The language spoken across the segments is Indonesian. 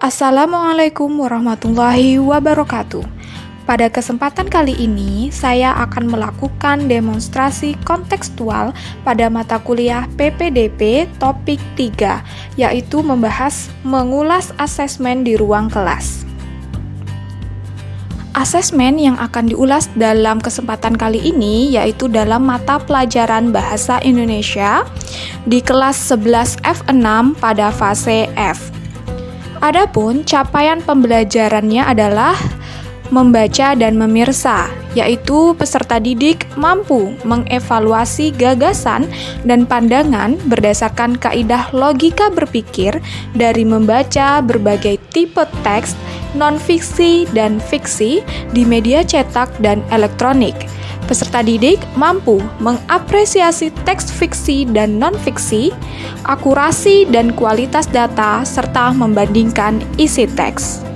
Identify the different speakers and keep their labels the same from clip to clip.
Speaker 1: Assalamualaikum warahmatullahi wabarakatuh. Pada kesempatan kali ini, saya akan melakukan demonstrasi kontekstual pada mata kuliah PPDB topik 3, yaitu membahas mengulas asesmen di ruang kelas. Asesmen yang akan diulas dalam kesempatan kali ini yaitu dalam mata pelajaran Bahasa Indonesia di kelas 11 F6 pada fase F. Adapun capaian pembelajarannya adalah membaca dan memirsa, yaitu peserta didik mampu mengevaluasi gagasan dan pandangan berdasarkan kaidah logika berpikir dari membaca berbagai tipe teks, non-fiksi dan fiksi di media cetak dan elektronik. Peserta didik mampu mengapresiasi teks fiksi dan non-fiksi, akurasi dan kualitas data, serta membandingkan isi teks.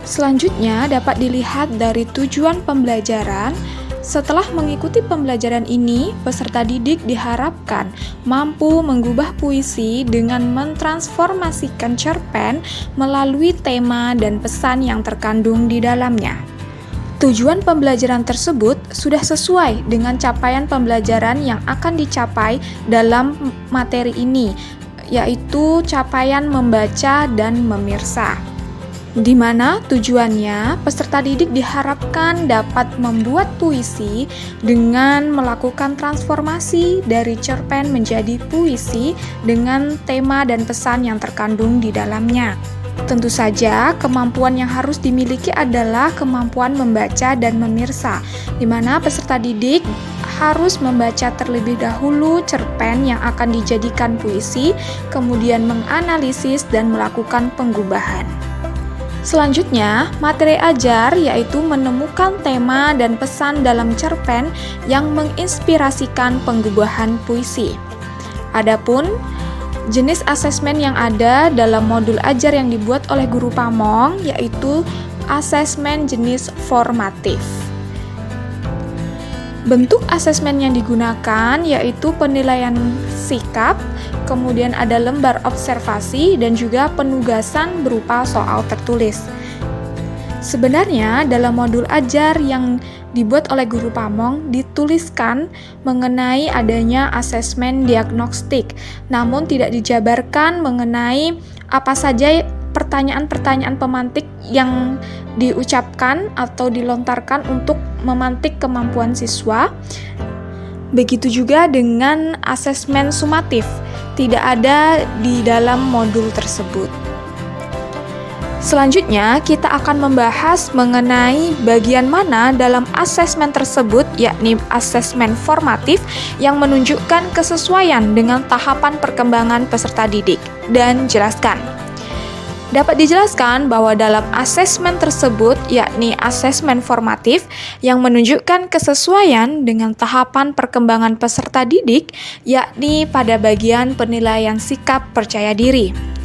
Speaker 1: Selanjutnya dapat dilihat dari tujuan pembelajaran. Setelah mengikuti pembelajaran ini, peserta didik diharapkan mampu mengubah puisi dengan mentransformasikan cerpen melalui tema dan pesan yang terkandung di dalamnya. Tujuan pembelajaran tersebut sudah sesuai dengan capaian pembelajaran yang akan dicapai dalam materi ini, yaitu capaian membaca dan memirsa. Di mana tujuannya peserta didik diharapkan dapat membuat puisi dengan melakukan transformasi dari cerpen menjadi puisi dengan tema dan pesan yang terkandung di dalamnya. Tentu saja, kemampuan yang harus dimiliki adalah kemampuan membaca dan memirsa, di mana peserta didik harus membaca terlebih dahulu cerpen yang akan dijadikan puisi, kemudian menganalisis dan melakukan penggubahan. Selanjutnya, materi ajar yaitu menemukan tema dan pesan dalam cerpen yang menginspirasikan penggubahan puisi. Adapun jenis asesmen yang ada dalam modul ajar yang dibuat oleh guru Pamong yaitu asesmen jenis formatif. Bentuk asesmen yang digunakan yaitu penilaian sikap, kemudian ada lembar observasi dan juga penugasan berupa soal tertulis. Sebenarnya dalam modul ajar yang dibuat oleh guru Pamong dituliskan mengenai adanya asesmen diagnostik, namun tidak dijabarkan mengenai apa saja pertanyaan-pertanyaan pemantik yang diucapkan atau dilontarkan untuk memantik kemampuan siswa. Begitu juga dengan asesmen sumatif, tidak ada di dalam modul tersebut. Selanjutnya, kita akan membahas mengenai bagian mana dalam asesmen tersebut, yakni asesmen formatif yang menunjukkan kesesuaian dengan tahapan perkembangan peserta didik. Dan jelaskan. Dapat dijelaskan bahwa dalam asesmen tersebut, yakni asesmen formatif yang menunjukkan kesesuaian dengan tahapan perkembangan peserta didik, yakni pada bagian penilaian sikap percaya diri.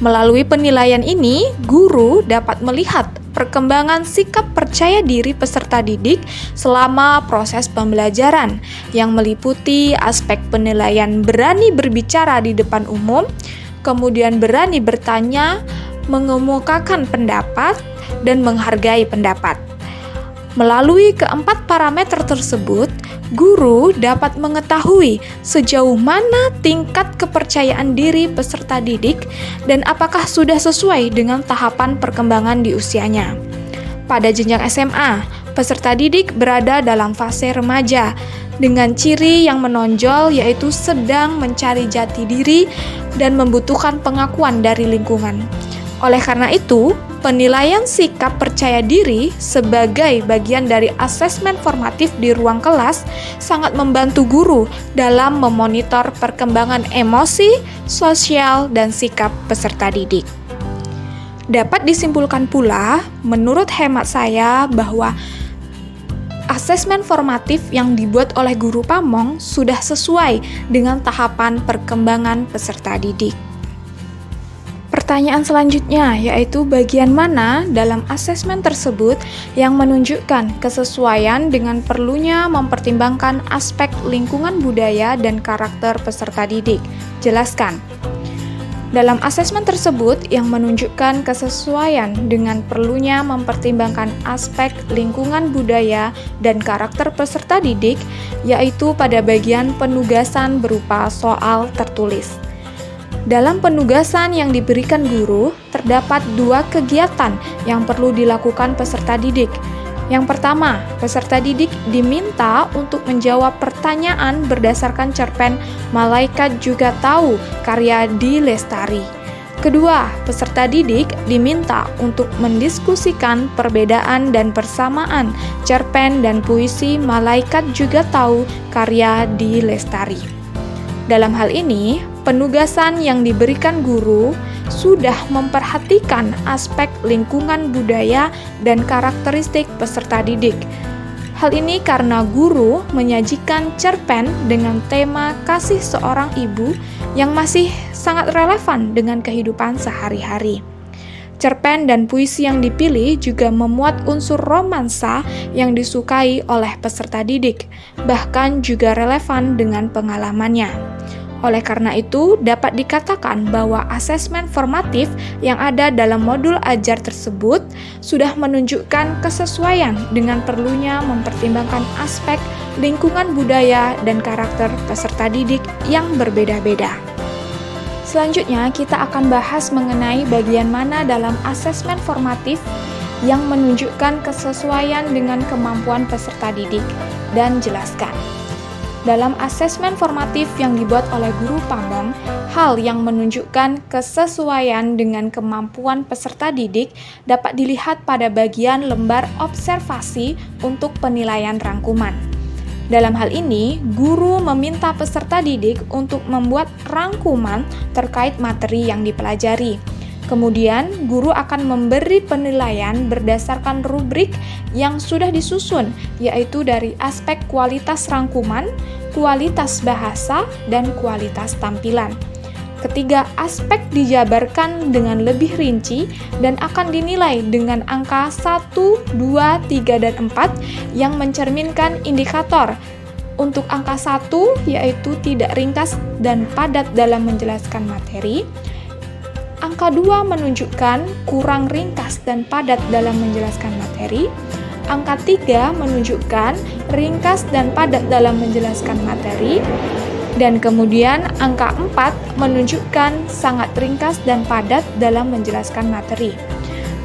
Speaker 1: Melalui penilaian ini, guru dapat melihat perkembangan sikap percaya diri peserta didik selama proses pembelajaran yang meliputi aspek penilaian berani berbicara di depan umum, kemudian berani bertanya, mengemukakan pendapat, dan menghargai pendapat. Melalui keempat parameter tersebut, guru dapat mengetahui sejauh mana tingkat kepercayaan diri peserta didik dan apakah sudah sesuai dengan tahapan perkembangan di usianya. Pada jenjang SMA, peserta didik berada dalam fase remaja dengan ciri yang menonjol yaitu sedang mencari jati diri dan membutuhkan pengakuan dari lingkungan. Oleh karena itu, penilaian sikap percaya diri sebagai bagian dari asesmen formatif di ruang kelas sangat membantu guru dalam memonitor perkembangan emosi, sosial, dan sikap peserta didik. Dapat disimpulkan pula, menurut hemat saya, bahwa asesmen formatif yang dibuat oleh guru Pamong sudah sesuai dengan tahapan perkembangan peserta didik. Pertanyaan selanjutnya yaitu bagian mana dalam asesmen tersebut yang menunjukkan kesesuaian dengan perlunya mempertimbangkan aspek lingkungan budaya dan karakter peserta didik. Jelaskan. Dalam asesmen tersebut yang menunjukkan kesesuaian dengan perlunya mempertimbangkan aspek lingkungan budaya dan karakter peserta didik, yaitu pada bagian penugasan berupa soal tertulis. Dalam penugasan yang diberikan guru, terdapat 2 kegiatan yang perlu dilakukan peserta didik. Yang pertama, peserta didik diminta untuk menjawab pertanyaan berdasarkan cerpen Malaikat Juga Tahu karya D. Lestari. Kedua, peserta didik diminta untuk mendiskusikan perbedaan dan persamaan cerpen dan puisi Malaikat Juga Tahu karya D. Lestari. Dalam hal ini, penugasan yang diberikan guru sudah memperhatikan aspek lingkungan budaya dan karakteristik peserta didik. Hal ini karena guru menyajikan cerpen dengan tema kasih seorang ibu yang masih sangat relevan dengan kehidupan sehari-hari. Cerpen dan puisi yang dipilih juga memuat unsur romansa yang disukai oleh peserta didik, bahkan juga relevan dengan pengalamannya. Oleh karena itu, dapat dikatakan bahwa asesmen formatif yang ada dalam modul ajar tersebut sudah menunjukkan kesesuaian dengan perlunya mempertimbangkan aspek lingkungan budaya dan karakter peserta didik yang berbeda-beda. Selanjutnya, kita akan bahas mengenai bagian mana dalam asesmen formatif yang menunjukkan kesesuaian dengan kemampuan peserta didik, dan jelaskan. Dalam asesmen formatif yang dibuat oleh guru Pamong, hal yang menunjukkan kesesuaian dengan kemampuan peserta didik dapat dilihat pada bagian lembar observasi untuk penilaian rangkuman. Dalam hal ini, guru meminta peserta didik untuk membuat rangkuman terkait materi yang dipelajari. Kemudian, guru akan memberi penilaian berdasarkan rubrik yang sudah disusun, yaitu dari aspek kualitas rangkuman, kualitas bahasa, dan kualitas tampilan. Ketiga aspek dijabarkan dengan lebih rinci dan akan dinilai dengan angka 1, 2, 3, dan 4 yang mencerminkan indikator. Untuk angka 1 yaitu tidak ringkas dan padat dalam menjelaskan materi. Angka 2 menunjukkan kurang ringkas dan padat dalam menjelaskan materi. Angka 3 menunjukkan ringkas dan padat dalam menjelaskan materi. Dan kemudian angka 4 menunjukkan sangat ringkas dan padat dalam menjelaskan materi.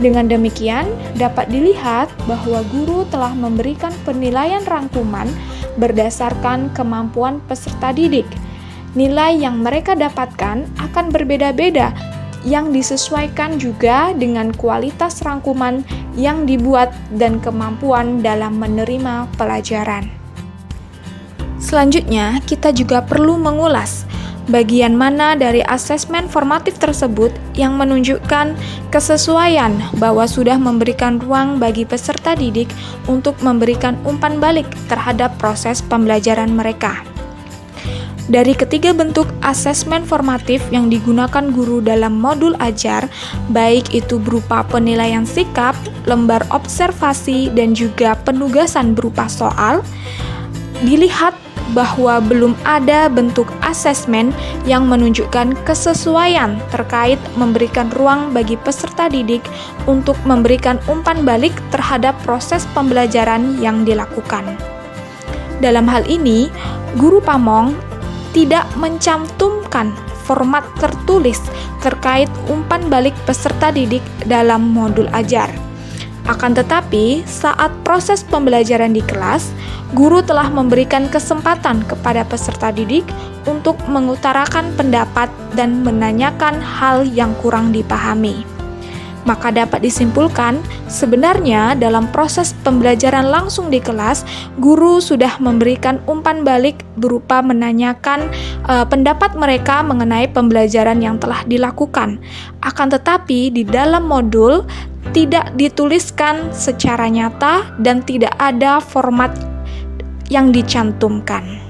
Speaker 1: Dengan demikian, dapat dilihat bahwa guru telah memberikan penilaian rangkuman berdasarkan kemampuan peserta didik. Nilai yang mereka dapatkan akan berbeda-beda, yang disesuaikan juga dengan kualitas rangkuman yang dibuat dan kemampuan dalam menerima pelajaran. Selanjutnya, kita juga perlu mengulas bagian mana dari asesmen formatif tersebut yang menunjukkan kesesuaian bahwa sudah memberikan ruang bagi peserta didik untuk memberikan umpan balik terhadap proses pembelajaran mereka. Dari ketiga bentuk asesmen formatif yang digunakan guru dalam modul ajar, baik itu berupa penilaian sikap, lembar observasi, dan juga penugasan berupa soal, dilihat bahwa belum ada bentuk asesmen yang menunjukkan kesesuaian terkait memberikan ruang bagi peserta didik untuk memberikan umpan balik terhadap proses pembelajaran yang dilakukan. Dalam hal ini, guru Pamong tidak mencantumkan format tertulis terkait umpan balik peserta didik dalam modul ajar. Akan tetapi, saat proses pembelajaran di kelas, guru telah memberikan kesempatan kepada peserta didik untuk mengutarakan pendapat dan menanyakan hal yang kurang dipahami. Maka dapat disimpulkan, sebenarnya dalam proses pembelajaran langsung di kelas, guru sudah memberikan umpan balik berupa menanyakan pendapat mereka mengenai pembelajaran yang telah dilakukan. Akan tetapi, di dalam modul tidak dituliskan secara nyata dan tidak ada format yang dicantumkan.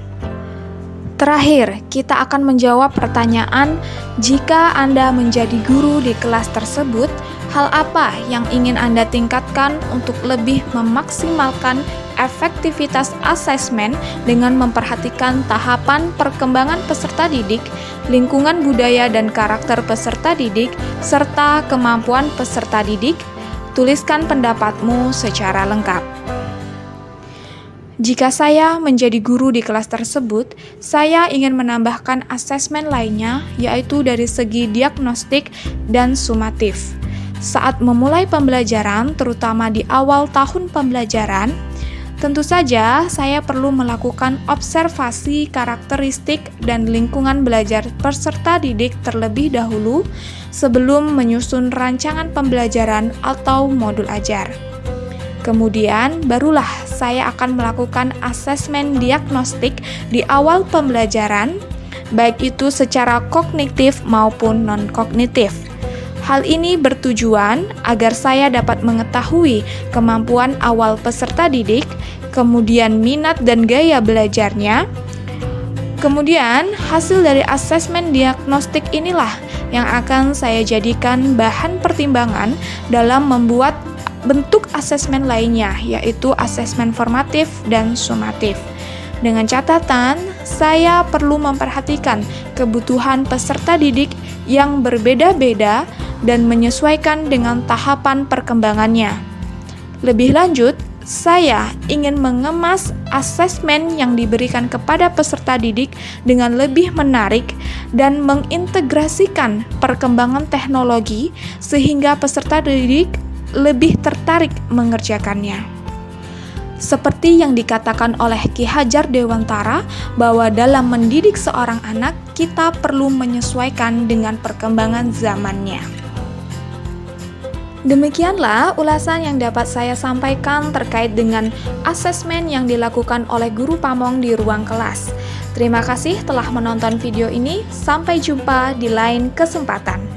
Speaker 1: Terakhir, kita akan menjawab pertanyaan, jika Anda menjadi guru di kelas tersebut, hal apa yang ingin Anda tingkatkan untuk lebih memaksimalkan efektivitas asesmen dengan memperhatikan tahapan perkembangan peserta didik, lingkungan budaya dan karakter peserta didik, serta kemampuan peserta didik. Tuliskan pendapatmu secara lengkap. Jika saya menjadi guru di kelas tersebut, saya ingin menambahkan asesmen lainnya, yaitu dari segi diagnostik dan sumatif. Saat memulai pembelajaran, terutama di awal tahun pembelajaran, tentu saja saya perlu melakukan observasi karakteristik dan lingkungan belajar peserta didik terlebih dahulu sebelum menyusun rancangan pembelajaran atau modul ajar. Kemudian, barulah saya akan melakukan asesmen diagnostik di awal pembelajaran, baik itu secara kognitif maupun non-kognitif. Hal ini bertujuan agar saya dapat mengetahui kemampuan awal peserta didik, kemudian minat dan gaya belajarnya. Kemudian, hasil dari asesmen diagnostik inilah yang akan saya jadikan bahan pertimbangan dalam membuat bentuk asesmen lainnya, yaitu asesmen formatif dan sumatif. Dengan catatan, saya perlu memperhatikan kebutuhan peserta didik yang berbeda-beda dan menyesuaikan dengan tahapan perkembangannya. Lebih lanjut, saya ingin mengemas asesmen yang diberikan kepada peserta didik dengan lebih menarik dan mengintegrasikan perkembangan teknologi sehingga peserta didik lebih tertarik mengerjakannya. Seperti yang dikatakan oleh Ki Hajar Dewantara bahwa dalam mendidik seorang anak, kita perlu menyesuaikan dengan perkembangan zamannya. Demikianlah ulasan yang dapat saya sampaikan terkait dengan asesmen yang dilakukan oleh guru pamong di ruang kelas. Terima kasih telah menonton video ini. Sampai jumpa di lain kesempatan.